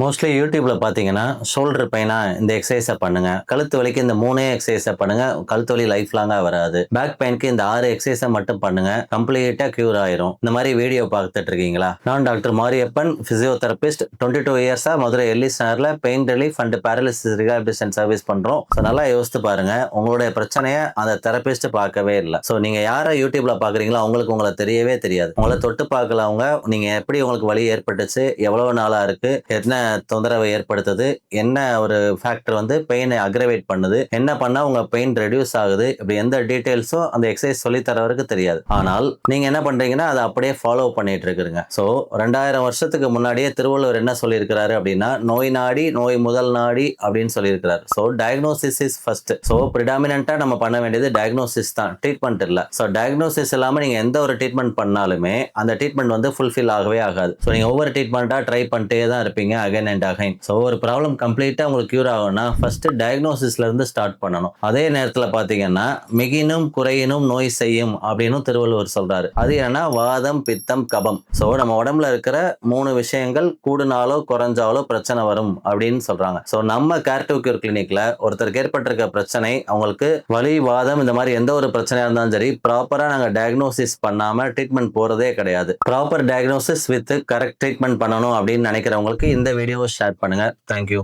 Mostly யூடியூப்ல பார்த்தீங்கன்னா, shoulder பெயினா இந்த எக்சர்சைஸ பண்ணுங்க. கழுத்து வலிக்கு இந்த 3 எக்சர்சைஸ பண்ணுங்க. கழுத்து வலி லைஃப் லாங்கா வராது. பேக் பெயின்க்கு இந்த 6 எக்சர்சைஸ மட்டும் பண்ணுங்க. கம்ப்ளீட்டா கியூர் ஆயிரும். இந்த மாரி வீடியோ பார்த்துட்டு இருக்கீங்களா? நான் டாக்டர் மாரியப்பன், பிசியோதெரபிஸ்ட். 22 இயர்ஸா மதுரை எல்லிஸ் நகர்ல பெயின் ரிலீஃப் அண்ட் பாராலிசிஸ் ரிஹாபிலிடேஷன் சர்வீஸ் பண்றோம். நல்லா யோசித்து பாருங்க. உங்களுடைய பிரச்சனைய அந்த தெரபிஸ்ட் பார்க்கவே இல்ல. நீங்க யார யூடியூப்ல பார்க்குறீங்களோ அவங்களுக்கு உங்கள தெரியவே தெரியாது. உங்கள தொட்டு பார்க்கல அவங்க. நீங்க எப்படி உங்களுக்கு வலி ஏற்பட்டுச்சு? எவ்வளவு நாளா இருக்கு? என்ன தொந்தரவை ஏற்படுத்துது, என்ன ஒரு ஃபேக்டர் வந்து பெயினை அக்ரவேட் பண்ணுது, என்ன பண்ணா உங்க பெயின் ரெடியூஸ் ஆகுது, இப்படி எந்த டீடைல்ஸும் அந்த எக்ஸசைஸ் சொல்லி தரவருக்கு தெரியாது. ஆனால் நீங்க என்ன பண்றீங்கன்னா அதை அப்படியே ஃபாலோ பண்ணிட்டு இருக்கிறீங்க. 2000 வருஷத்துக்கு முன்னாடியே திருவள்ளுவர் என்ன சொல்லியிருக்கிறாரு அப்படின்னா, நோய் நாடி நோய் முதல் நாடி அப்படின்னு சொல்லியிருக்கிறார். Diagnosis is first. பிரிடாமினண்டா நம்ம பண்ண வேண்டியது டயக்னோசிஸ் தான், ட்ரீட்மெண்ட் இல்ல. டயக்னோசிஸ் இல்லாம நீங்க எந்த ஒரு ட்ரீட்மெண்ட் பண்ணாலுமே அந்த ட்ரீட்மெண்ட் வந்து ஃபுல்ஃபில் ஆகவே ஆகாது. நீங்க ஒவ்வொரு ட்ரீட்மெண்ட்டா ட்ரை பண்ணிட்டே தான் இருப்பீங்க அகைன் அண்ட் அகைன். ஒரு ப்ராப்ளம் கம்ப்ளீட்டா உங்களுக்கு கியூர் ஆகும்னா ஃபர்ஸ்ட் டயக்னோசிஸ்ல இருந்து ஸ்டார்ட் பண்ணணும். அதே நேரத்துல பாத்தீங்கன்னா மிகினும் குறையினும் நோய் செய்யும் அப்படின்னு திருவள்ளுவர் சொல்றாரு. அது என்னன்னா வாதம், பித்தம், கபம். நம்ம உடம்புல இருக்கிற 3 விஷயங்கள் கூடுனாலோ குறைஞ்சாலோ பிரச்சனை வரும் அப்படின்னு சொல்றாங்க. நம்ம கேர் டு கியூர் கிளினிக்ல ஒருத்தருக்கு ஏற்பட்டிருக்க பிரச்சனை, அவங்களுக்கு வலி, வாதம் இந்த மாதிரி எந்த ஒரு பிரச்சனையா இருந்தாலும் சரி, ப்ராப்பரா நாங்க டயக்னோசிஸ் பண்ணாம ட்ரீட்மெண்ட் போறதே கிடையாது. Proper diagnosis with correct treatment பண்ணணும் அப்படின்னு நினைக்கிறவங்களுக்கு இந்த வீடியோவை ஷேர் பண்ணுங்க. தேங்க்யூ.